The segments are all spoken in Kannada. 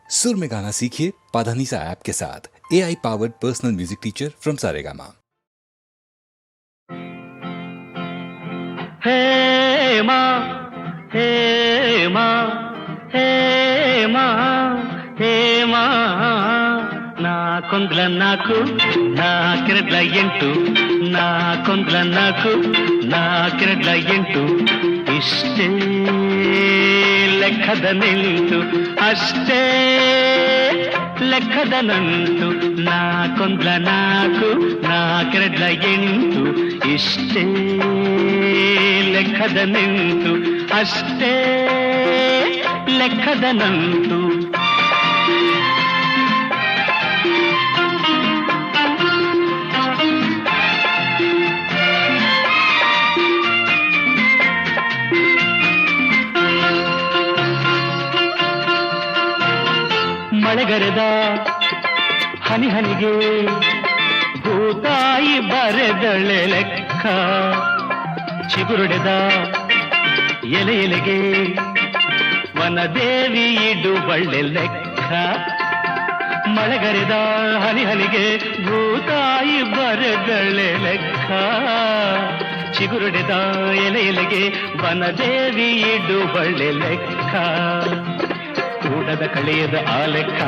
सुर में गाना सीखिए पाधानीसा ऐप के साथ। AI powered personal music teacher from Saregama. Hema Hema Hema Hema నా కొండ్ల నాకు నా కిరడ్ల ఎంటు నా కొండ్ల నాకు నా కిరడ్ల ఎంటు ಇಷ್ಟೇ ಲೆಕ್ಕದ ನಿಂತು ಅಷ್ಟೇ ಲೆಕ್ಕದ ನಂಟು ನಾ ಕೊಂಡ್ಲ ನಾಕು ನಾ ಕಿರಡ್ಲ ಎಂಟು ಇಷ್ಟೇ ಲೆಕ್ಕದ ನಿಂತು ಅಷ್ಟೇ ಲೆಕ್ಕದ ನಂಟು ಮಳೆಗರೆದ ಹನಿ ಹನಿಗೆ ಭೂತಾಯಿ ಬರೆದಳೆ ಲೆಕ್ಕ ಚಿಗುರುಡೆದ ಎಲೆ ಎಲೆಗೆ ವನದೇವಿ ಇಡುವಳ್ಳೆ ಲೆಕ್ಕ ಮಳೆಗರೆದ ಹನಿ ಹನಿಗೆ ಭೂತಾಯಿ ಬರೆದಳೆ ಲೆಕ್ಕ ಚಿಗುರುಡೆದ ಎಲೆ ಎಲೆಗೆ ವನದೇವಿ ಇಡುವಳ್ಳೆ ಲೆಕ್ಕ ಕೂಡದ ಕಳೆಯದ ಆ ಲೆಕ್ಕ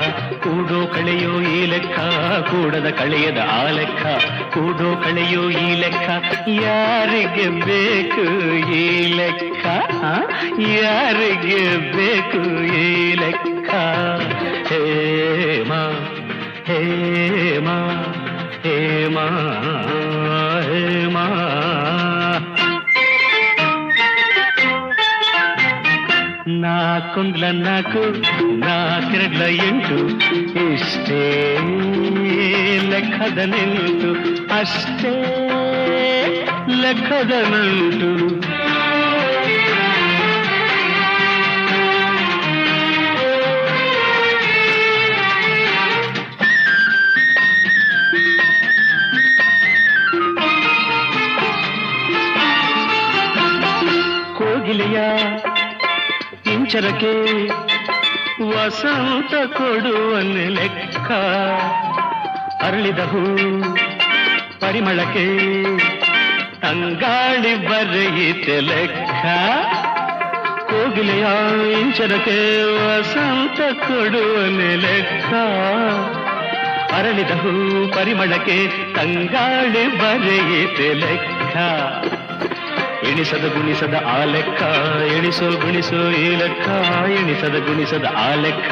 ಕೂಡೋ ಕಳೆಯೋ ಈ ಲೆಕ್ಕ ಕೂಡದ ಕಳೆಯದ ಆ ಲೆಕ್ಕ ಕೂಡೋ ಕಳೆಯೋ ಈ ಲೆಕ್ಕ ಯಾರಿಗೆ ಬೇಕು ಈ ಲೆಕ್ಕ ಯಾರಿಗೆ ಬೇಕು ಈ ಲೆಕ್ಕ ಹೇಮಾ ಹೇಮಾ ಹೇಮಾ ಹೇಮಾ నా కొండ్ల నాకు నా కిరడ్ల ఎంಟು ಇಷ್ಟೇ ಲೆಕ್ಕದ ನಿಂಟು ಅಷ್ಟೇ ಲೆಕ್ಕದ ನಂಟು ಕೋಗಿಲೆಯ ಇಂಚರಕ್ಕೆ ವಸಂತ ಕೊಡುವನೆ ಲೆಕ್ಕ ಅರಳಿದ ಹೂ ಪರಿಮಳಕ್ಕೆ ತಂಗಾಳಿ ಬರೆಯಿತೆ ಲೆಕ್ಕ ಕೋಗಿಲೆಯ ಇಂಚರಕ್ಕೆ ವಸಂತ ಕೊಡುವನೆ ಲೆಕ್ಕ ಅರಳಿದ ಹೂ ಪರಿಮಳಕ್ಕೆ ತಂಗಾಳಿ ಬರೆಯಿತೆ ಲೆಕ್ಕ ಎಣಿಸದ ಗುಣಿಸದ ಆ ಲೆಕ್ಕ ಎಣಿಸೋ ಗುಣಿಸೋ ಈ ಲೆಕ್ಕ ಎಣಿಸದ ಗುಣಿಸದ ಆ ಲೆಕ್ಕ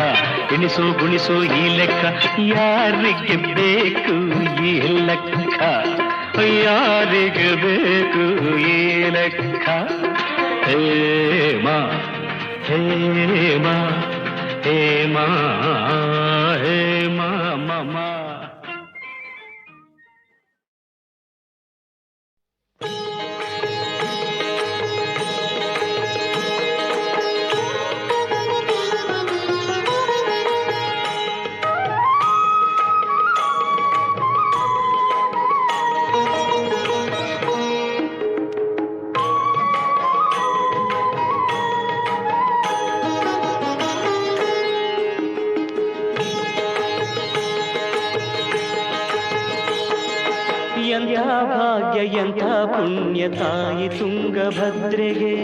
ಎಣಿಸೋ ಗುಣಿಸೋ ಈ ಲೆಕ್ಕ ಯಾರಿಗೆ ಬೇಕು ಈ ಲೆಕ್ಕ ಯಾರಿಗೆ ಬೇಕು ಈ ಲೆಕ್ಕ ಹೇಮಾ ಹೇಮಾ ಹೇಮಾ ಹೇಮಾ ಮಮ ಎಂಥ ಭಾಗ್ಯ ಎಂಥ ಪುಣ್ಯ ತಾಯಿ ತುಂಗಭದ್ರೆಗೆ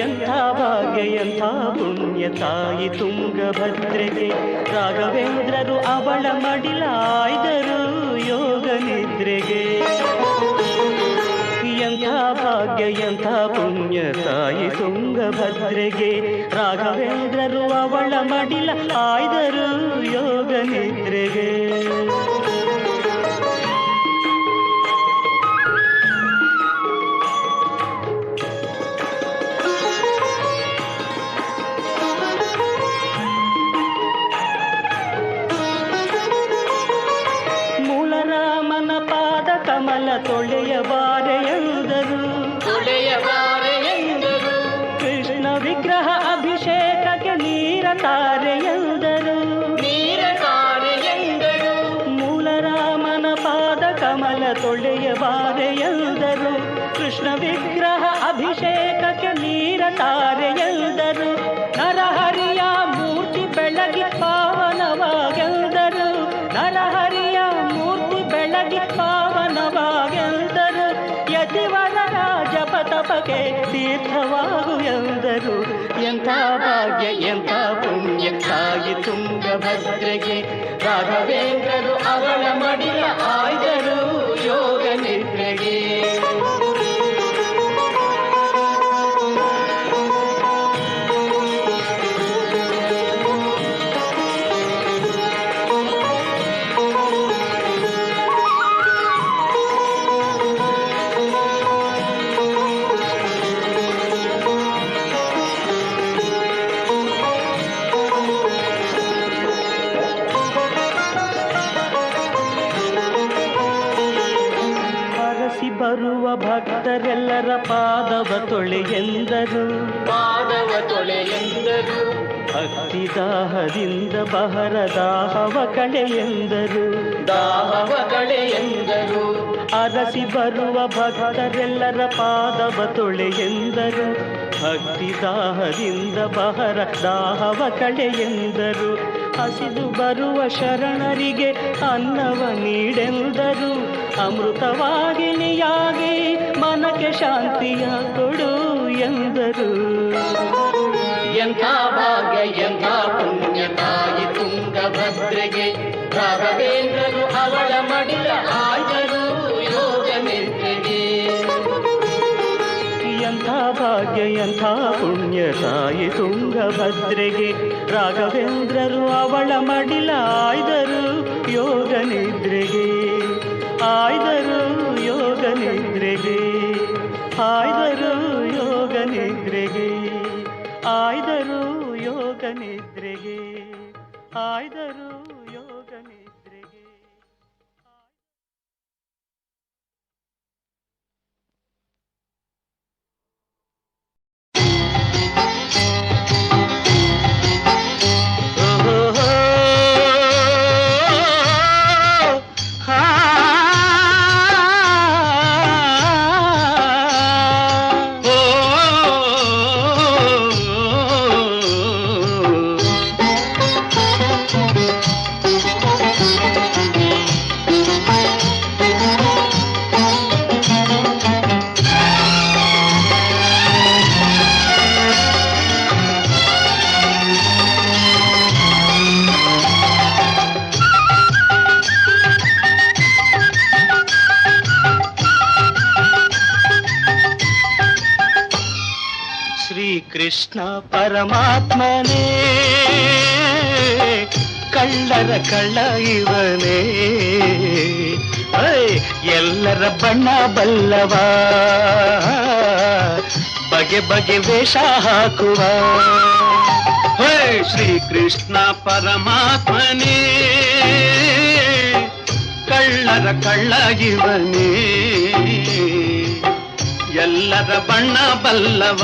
ಎಂಥ ಭಾಗ್ಯ ಎಂಥ ಪುಣ್ಯ ತಾಯಿ ತುಂಗಭದ್ರೆಗೆ ರಾಘವೇಂದ್ರರು ಅವಳ ಮಡಿಲಾಯ್ದರು ಯೋಗ ನಿದ್ರೆಗೆ ಎಂಥ ಭಾಗ್ಯ ಎಂಥ ಪುಣ್ಯ ತಾಯಿ ತುಂಗಭದ್ರೆಗೆ ರಾಘವೇಂದ್ರರು ಅವಳ ಮಡಿಲ ಆಯ್ದರು ಯೋಗ ನಿದ್ರೆಗೆ ಕಮಲ ತೊಳೆಯಬಾರೆಯೆಂದರು ಕೃಷ್ಣ ವಿಗ್ರಹ ಅಭಿಷೇಕಕ್ಕೆ ನೀರ ತಾರೆಯೆಂದರು ಮೂಲ ರಾಮನ ಪಾದ ಕಮಲ ತೊಳೆಯಬಾರೆಯೆಂದರು ಕೃಷ್ಣ ವಿಗ್ರಹ ಅಭಿಷೇಕಕ್ಕೆ ನೀರ ತಾರೆಯೆಂದರು ನರಹರಿಯ ಬೆಳಗಿ ಪಾವನವಾಗೆಂದರು. ನರಹರಿಯ ಮೂರ್ತಿ ಬೆಳಗಿ ಪಾವನವಾಗೆಂದರು. ಯತಿವರರ ಜಪತಪಕ್ಕೆ ತೀರ್ಥವಾಗು ಎಂದರು. ಎಂಥ ಭಾಗ್ಯ ಎಂಥ ಪುಣ್ಯ ತಾಯಿ ತುಂಗಭದ್ರೆಗೆ. ರಾಘವೇಂದ್ರರು ಅವಳ ಮಡಿಲ ಆಯ್ದರು ಯೋಗ ನಿದ್ರೆಗೆ. ಬರುವ ಭಕ್ತರೆಲ್ಲರ ಪಾದವ ತೊಳೆಯೆಂದರು. ಪಾದವ ತೊಳೆಯೆಂದರು. ಭಕ್ತಿ ದಾಹದಿಂದ ಬಹರ ದಾಹವ ಕಳೆಯೆಂದರು. ದಾಹವ ಕಳೆಯೆಂದರು. ಅರಸಿ ಬರುವ ಭಕ್ತರೆಲ್ಲರ ಪಾದವ ತೊಳೆಯೆಂದರು. ಭಕ್ತಿ ದಾಹದಿಂದ ಬಹರ ದಾಹವ ಕಳೆಯೆಂದರು. ಹಸಿದು ಬರುವ ಶರಣರಿಗೆ ಅನ್ನವ ನೀಡೆಂದರು. ಅಮೃತವಾಗಿನಿಯಾಗಿ ಮನಕ್ಕೆ ಶಾಂತಿಯ ಕೊಡು ಎಂದರು. ಎಂಥ ಭಾಗ್ಯ ಎಂಥ ಪುಣ್ಯ ತಾಯಿ ತುಂಗಭದ್ರೆಗೆ. ರಾಘವೇಂದ್ರರು ಅವಳ ಮಡಿಲ ಆಯ್ದರು ಯೋಗ ನಿದ್ರೆಗೆ. ಎಂಥ ಭಾಗ್ಯ ಎಂಥ ಪುಣ್ಯ ತಾಯಿ ತುಂಗಭದ್ರೆಗೆ. ರಾಘವೇಂದ್ರರು ಅವಳ ಮಡಿಲ ಆಯ್ದರು ಯೋಗ ನಿದ್ರೆಗೆ. ಆಯ್ದರು ಯೋಗ ನಿದ್ರೆಗೆ. ಆಯ್ದರು ಯೋಗ ನಿದ್ರೆಗೆ. ಆಯ್ದರು ಯೋಗ ನಿದ್ರೆಗೆ. ಆಯ್ದರು ಯೋಗ ನಿದ್ರೆಗೆ. ಕೃಷ್ಣ ಪರಮಾತ್ಮನೇ ಕಳ್ಳರ ಕಳ್ಳ ಇವನೇ. ಎಲ್ಲರ ಬಣ್ಣ ಬಲ್ಲವ ಬಗೆ ಬಗೆ ವೇಷ ಹಾಕುವ. ಶ್ರೀಕೃಷ್ಣ ಪರಮಾತ್ಮನೇ ಕಳ್ಳರ ಕಳ್ಳ ಇವನೇ. ಎಲ್ಲರ ಬಣ್ಣ ಬಲ್ಲವ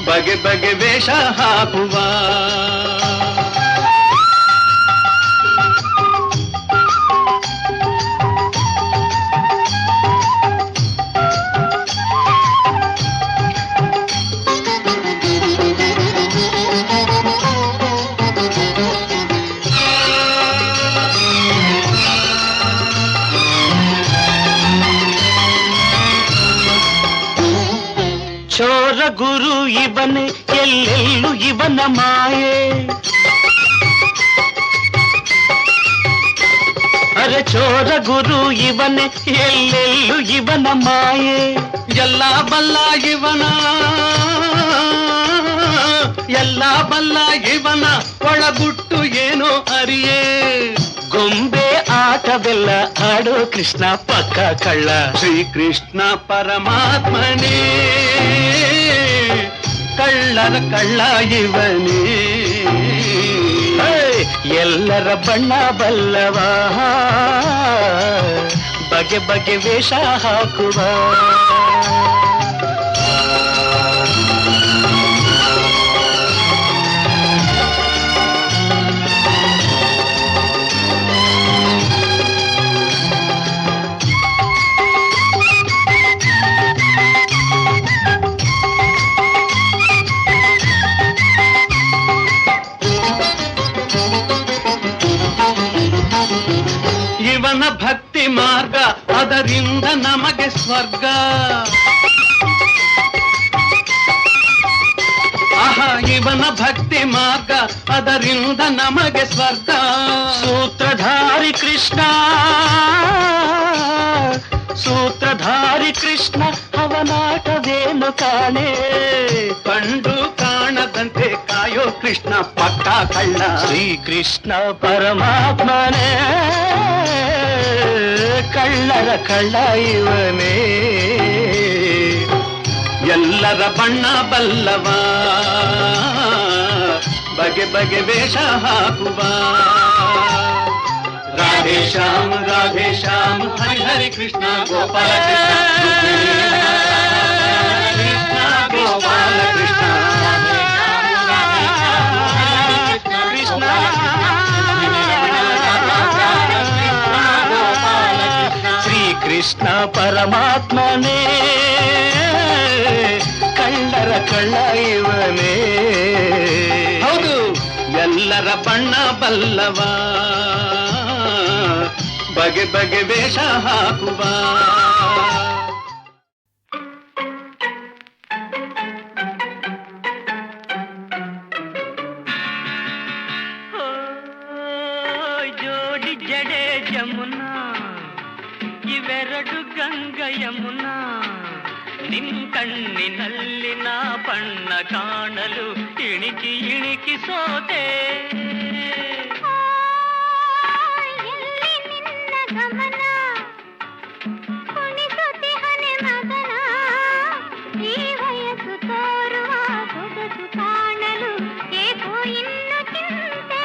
ಬಗೆ ಬಗೆ ವೇಷ ಹಾಕುವ. ಚೋರ ಗುರು ಇವನೇ ಎಲ್ಲೆಲ್ಲೂ ಇವನ ಮಾಯೆ. ಅರೆ ಚೋರ ಗುರು ಇವನೇ ಎಲ್ಲೆಲ್ಲೂ ಇವನ ಮಾಯೆ. ಎಲ್ಲ ಬಲ್ಲ ಇವನ ಎಲ್ಲ ಬಲ್ಲ ಇವನ ಒಳಗುಟ್ಟು ಏನೋ ಅರಿಯೇ. ಗೊಂಬೆ ಆಟವೆಲ್ಲ ಆಡೋ ಕೃಷ್ಣ ಪಕ್ಕ ಕಳ್ಳ. ಶ್ರೀಕೃಷ್ಣ ಪರಮಾತ್ಮನೇ ಕಳ್ಳರ ಕಳ್ಳ ಇವನೇ. ಎಲ್ಲರ ಬಣ್ಣ ಬಲ್ಲವ ಬಗೆ ಬಗೆ ವೇಷ ಹಾಕುವ. ಭಕ್ತಿ ಮಾರ್ಗ ಅದರಿಂದ ನಮಗೆ ಸ್ವರ್ಗ. ಆಹಾ ಇವನ ಭಕ್ತಿ ಮಾರ್ಗ ಅದರಿಂದ ನಮಗೆ ಸ್ವರ್ಗ. ಸೂತ್ರಧಾರಿ ಕೃಷ್ಣ ಸೂತ್ರಧಾರಿ ಕೃಷ್ಣ ಅವನಾಟವೇನು ಕಾಣೆ. ಕಂಡು ಕಾಣದಂತೆ ಕಾಯೋ ಕೃಷ್ಣ ಪಕ್ಕ ಕಳ್ಳ. ಶ್ರೀಕೃಷ್ಣ ಪರಮಾತ್ಮನೇ ಕಳ್ಳರ ಕಳ್ಳ ಇವನೇ. ಎಲ್ಲರ ಬಣ್ಣ ಬಲ್ಲವ ಬಗೆ ಬಗೆ ವೇಷ ಹಾಕುವ. ರಾಧೇ ಶ್ಯಾಮ್ ಹರಿ ಹರಿ ಕೃಷ್ಣ ಗೋಪಾಲ ಕೃಷ್ಣ ಕೃಷ್ಣ ಗೋಪಾಲ ಕೃಷ್ಣ ಕೃಷ್ಣ ಶ್ರೀಕೃಷ್ಣ ಪರಮಾತ್ಮನೇ ಕಳ್ಳರ ಕಳ್ಳ ಇವನೇ. ಹೌದು ಎಲ್ಲರ ಬಣ್ಣ ಬಲ್ಲವ ಬಗೆ ಬಗೆ ವೇಷ ಹಾಕುವ. ಜೋಡಿ ಜಡೆ ಜಮುನಾ ಇವೆರಡು ಗಂಗ ಯಮುನಾ. ನಿನ್ ಕಣ್ಣಿನಲ್ಲಿ ನಾ ಬಣ್ಣ ಕಾಣಲು ಇಣಿಕಿ ಇಣಿಕಿ ಸೋತೆ. ಎಲ್ಲಿ ನಿನ್ನ ಗಮನ ಕುಣಿಸುತ್ತಿ ಹನೆ ಮಗನ. ಈ ವಯಸ್ಸು ತೋರುವ ಸೊಗಸು ಕಾಣಲು ಏಕೋ ಇನ್ನು ಚಿಂತೆ.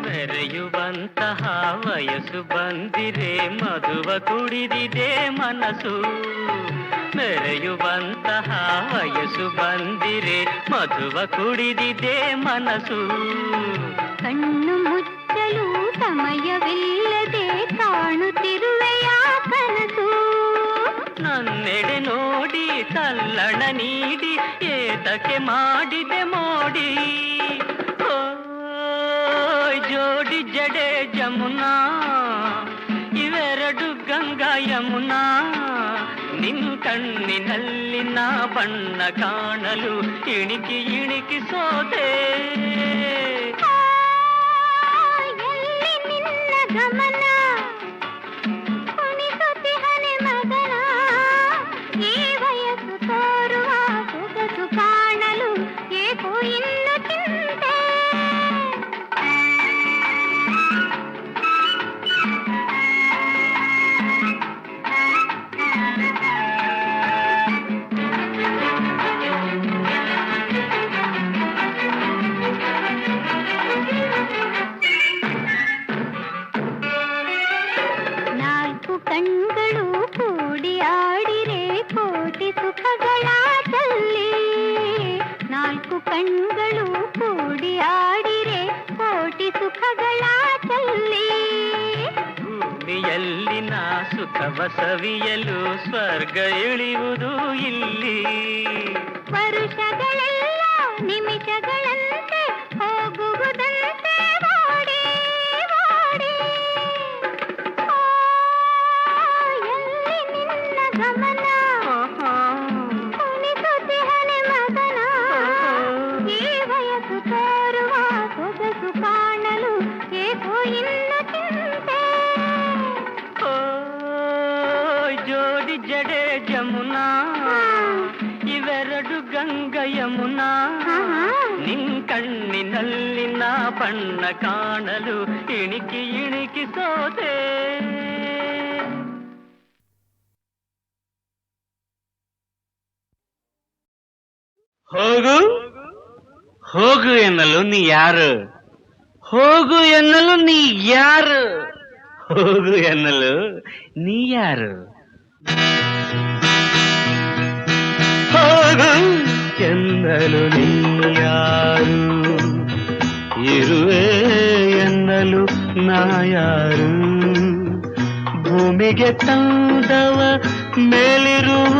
ಮೆರೆಯುವಂತಹ ವಯಸ್ಸು ಬಂದಿರೆ ಮಧುವ ಕುಡಿದಿದೆ ಮನಸ್ಸು. ಮೆರೆಯುವಂತಹ ವಯಸ್ಸು ಬಂದಿರೆ ಮಧುವ ಕುಡಿದಿದೆ ಮನಸ್ಸು. ಕಣ್ಣು ಮುಚ್ಚಲು ಸಮಯವಿಲ್ಲದೆ ಕಾಣುತ್ತಿರುವೆಯ ಕನಸು. ನನ್ನೆಡೆ ನೋಡಿ ತಲ್ಲಣ ನೀಡಿ ಏತಕ್ಕೆ ಮಾಡಿದೆ ಮೋಡಿ. ಓ ಜೋಡಿ ಜಡೆ ಜಮುನಾ ಇವೆರಡು ಗಂಗಾ ಯಮುನಾ. ನಿನ್ ಕಣ್ಣಿನಲ್ಲಿ ನಾ ಬಣ್ಣ ಕಾಣಲು ಇಣಿಕಿ ಇಣಿಕಿ ಸೋತೆ. ಎಲ್ಲಿ ನಿನ್ನ ಗಮನ ಕುಣಿಸುತ್ತಿ ಹನೆ ಮಗನ. ಈ ವಯಸ್ಸು ತೋರುವ ಸೊಗಸು ಕಾಣಲು ಏಕೋ ಇನ್ನು ಚಿಂತೆ. ನಾಲ್ಕು ಕಣ್ಗಳು ಕೂಡಿ ಆಡಿರೆ ಕೋಟಿ ಸುಖಗಳ ಚಲ್ಲಿ. ನಾಲ್ಕು ಕಣ್ಗಳು ಕೂಡಿ ಆಡಿರೆ ಕೋಟಿ ಸುಖಗಳ ಚಲ್ಲಿ. ಭೂಮಿಯಲ್ಲಿನ ಸುಖವ ಸವಿಯಲು ಸ್ವರ್ಗ ಇಳಿಯುವುದು ಇಲ್ಲಿ. ವರುಷಗಳೆಲ್ಲ ನಿಮಿಷಗಳಂತೆ ಹೋಗುವುದಂತೆ ಓಡಿ ಓಡಿ. ಎಲ್ಲಿ ನಿನ್ನ ಗಮನ ಕುಣಿಸುತ್ತಿ ಹನೆ ಮಗನ. ಈ ವಯಸ್ಸು ತೋರುವ ಸೊಗಸು ಕಾಣಲು ಏಕೋ ಇನ್ನು ಚಿಂತೆ. ಓ ಜೋಡಿ ಜಡೆ ಜಮುನಾ ಇವೆರಡು ಗಂಗ ಯಮುನಾ. ನಿನ್ ಕಣ್ಣಿನಲ್ಲಿ ನಾ ಬಣ್ಣ ಕಾಣಲು ಇಣಿಕಿ ಇಣಿಕಿ ಸೋತೆ. ಹೋಗು ಹೋಗು ಎನ್ನಲು ನೀ ಯಾರು? ಹೋಗು ಎನ್ನಲು ನೀ ಯಾರು? ಹೋಗು ಎನ್ನಲು ನೀ ಯಾರು? ಹೋಗು ಎನ್ನಲು ನೀಯಾರು, ಇರುವೆ ಎನ್ನಲು ನಾಯಾರು. ಭೂಮಿಗೆ ತಂದವ ಮೇಲಿರುವ,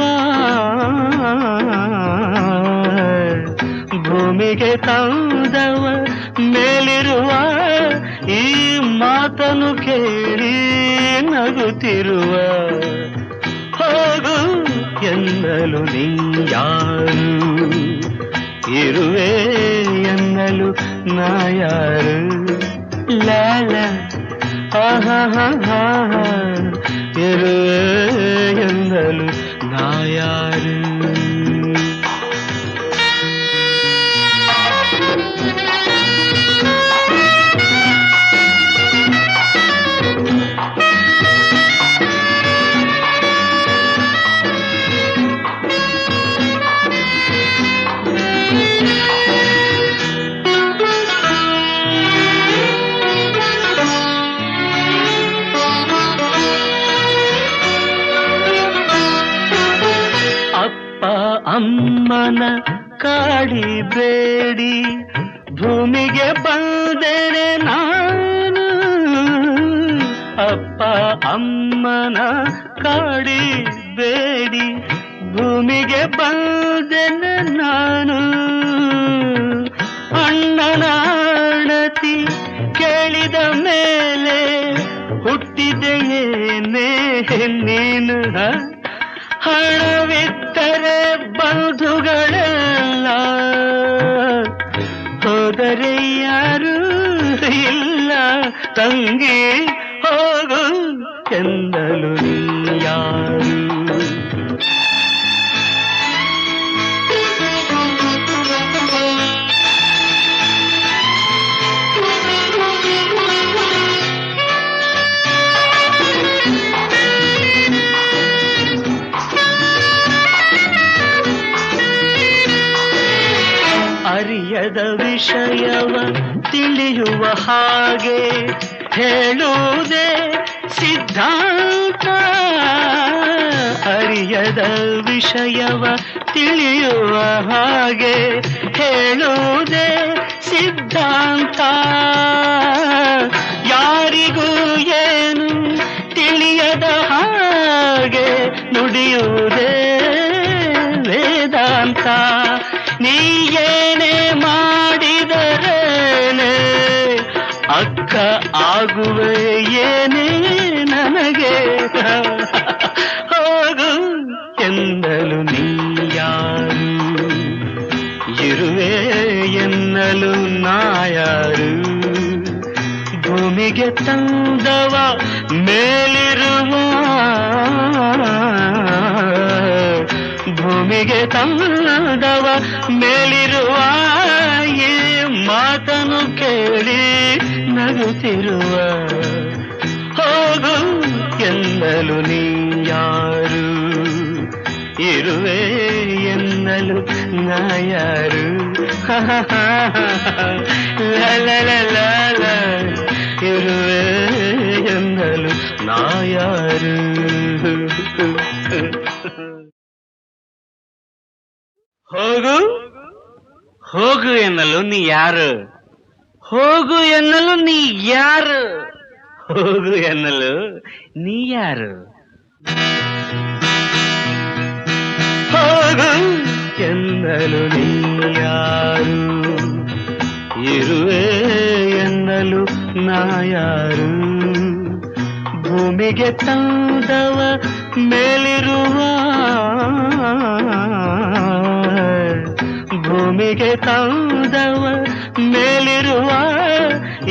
ಭೂಮಿಗೆ ತಂದವ ಮೇಲಿರುವ, ಈ ಮಾತನು ಕೇಳಿ ನಗುತ್ತಿರುವ. ಹೋಗು ಎನ್ನಲು ನೀಯಾರು, ಇರುವೆ ಎನ್ನಲು ನಾಯಾರು. ಲಾಲ ಆಹಾ ಇರುವೆ ಎನ್ನಲು ನಾಯಾರು. ಅಮ್ಮನ ಕಾಡಿಬೇಡಿ, ಭೂಮಿಗೆ ಬಂದರೆ ನಾನು. ಅಪ್ಪ ಅಮ್ಮನ ಕಾಡಿಬೇಡಿ, ಭೂಮಿಗೆ ಬಂದೆನೆ ನಾನು. ಅಣ್ಣನ ಅಣತಿ ಕೇಳಿದ ಮೇಲೆ ಹುಟ್ಟಿದೆಯೇನೇ ನೀನು. ಹಣವಿತ್ತರೆ ಬಂಧುಗಳೆಲ್ಲ, ಹೋದರೆ ಯಾರು ಇಲ್ಲ ತಂಗಿ. ಹೋಗು ಎನ್ನಲು ನೀಯಾರು, ಅರಿಯದ ವಿಷಯವ ತಿಳಿಯುವ ಹಾಗೆ ಹೇಳುವುದೇ ಸಿದ್ಧಾಂತ. ಅರಿಯದ ವಿಷಯವ ತಿಳಿಯುವ ಹಾಗೆ ಹೇಳುವುದೇ ಸಿದ್ಧಾಂತ. ಯಾರಿಗೂ ಏನು ತಿಳಿಯದ ಹಾಗೆ ನುಡಿಯುವುದೇ ವೇದಾಂತ. ನೀ ಏನೇ ಮಾಡಿದರೇನೆ ಅಕ್ಕ ಆಗುವೆ ಏನೇ ನನಗೆ. ಹೋಗು ಎನ್ನಲು ನೀಯಾರು, ಇರುವೆ ಎನ್ನಲು ನಾಯಾರು. ಭೂಮಿಗೆ ತಂದವ ಮೇಲಿರುವ, ಭೂಮಿಗೆ ತಂದವ ಮೇಲಿರುವ, ಈ ಮಾತನು ಕೇಳಿ ನಗುತ್ತಿರುವ. ಹೋಗು ಎನ್ನಲು ನೀಯಾರು, ಇರುವೆ ಎನ್ನಲು ನಾಯಾರು. ಲ ಇರುವೆ ಎನ್ನಲು ನಾಯಾರು. ಹೋಗು ಹೋಗು ಎನ್ನಲು ನೀ ಯಾರು, ಹೋಗು ಎನ್ನಲು ನೀ ಯಾರು, ಹೋಗು ಎನ್ನಲು ನೀ ಯಾರು. ಹೋಗು ಎನ್ನಲು ನೀ ಯಾರು, ಇರುವೆ ಎನ್ನಲು ನಾಯಾರು. ಭೂಮಿಗೆ ತಂದವ ಮೇಲಿರುವ, ಭೂಮಿಗೆ ತಂದವ ಮೇಲಿರುವ,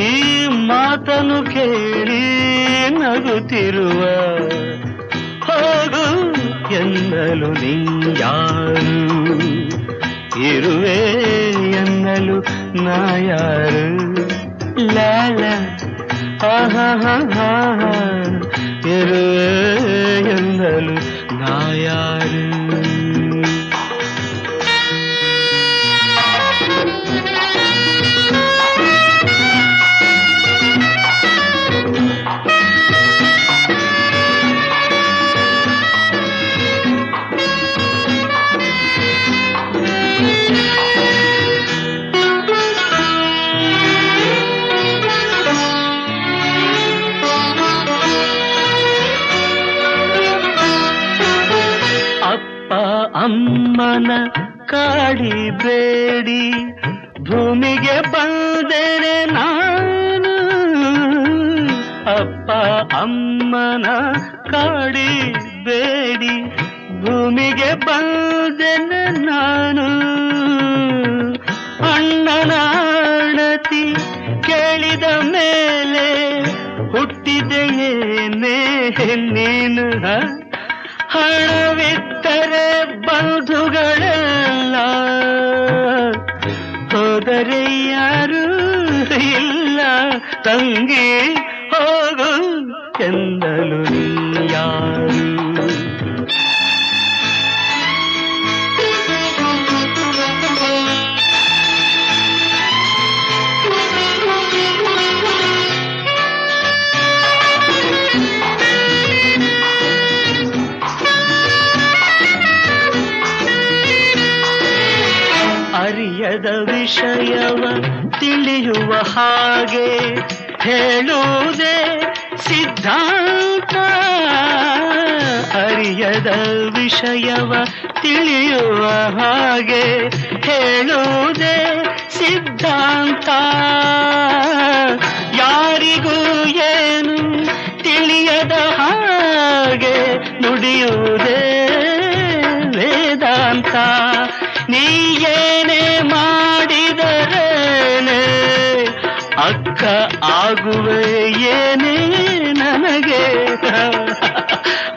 ಈ ಮಾತನು ಕೇಳಿ ನಗುತ್ತಿರುವ. ಹೋಗು ಎನ್ನಲು ನೀಯಾರು, ಇರುವೆ ಎನ್ನಲು ನಾಯಾರು. ಲಾಲ ಆಹಾ ಇರುವೆ ಎನ್ನಲು ನಾಯಾರು. ಅಪ್ಪ ಅಮ್ಮನ ಕಾಡಿಬೇಡಿ, ಭೂಮಿಗೆ ಬಂದರೆ ನಾನು. ಅಪ್ಪ ಅಮ್ಮನ ಕಾಡಿಬೇಡಿ, ಭೂಮಿಗೆ ಬಂದೆನೆ ನಾನು. ಅಣ್ಣನ ಅಣತಿ ಕೇಳಿದ ಮೇಲೆ ಹುಟ್ಟಿದೆಯೇನೇ ನೀನು. ಹಣವಿದ್ದರೆ ಬಂಧುಗಳೆಲ್ಲ, ಹೋದರೆ ಯಾರು ಇಲ್ಲ. ತಂಗಿ ಹೋಗು ಎಂದಲು ಯಾರು. ಅರಿಯದ ವಿಷಯವ ತಿಳಿಯುವ ಹಾಗೆ ಹೇಳುವುದೇ ಸಿದ್ಧಾಂತ. ಅರಿಯದ ವಿಷಯವ ತಿಳಿಯುವ ಹಾಗೆ ಹೇಳುವುದೇ ಸಿದ್ಧಾಂತ. ಯಾರಿಗೂ ಏನು ತಿಳಿಯದ ಹಾಗೆ ನುಡಿಯುವುದೇ ವೇದಾಂತ. ನೀ ಏನೇ ಮಾಡಿದರೇನೆ ಅಕ್ಕ ಆಗುವೆ ಏನೇ ನನಗೆ.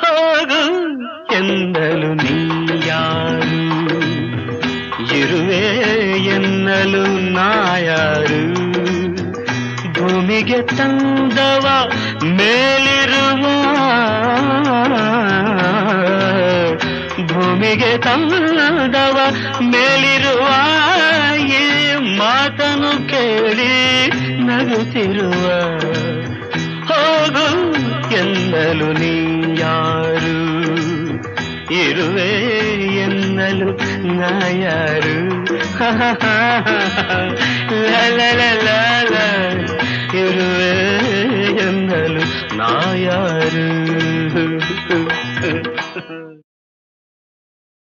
ಹೋಗು ಎಂದಲು ನೀ ಯಾರು, ಇರುವೆ ಎನ್ನಲು ನಾ ಯಾರು. ಭೂಮಿಗೆ ತಂದವ ಮೇಲಿರುವ, ಭೂಮಿಗೆ ತಂದವ ಮೇಲಿರುವ. ಈ ಮಾತನು ಕೇಳಿ ನಗುತ್ತಿರುವ. ಹೋಗು ಎಂದಲು ನೀ ಯಾರು, ಇರುವೆ ಎನ್ನಲು ನಾ ಯಾರು. ಲ ಇರುವೆ ಎನ್ನಲು ನಾ ಯಾರು.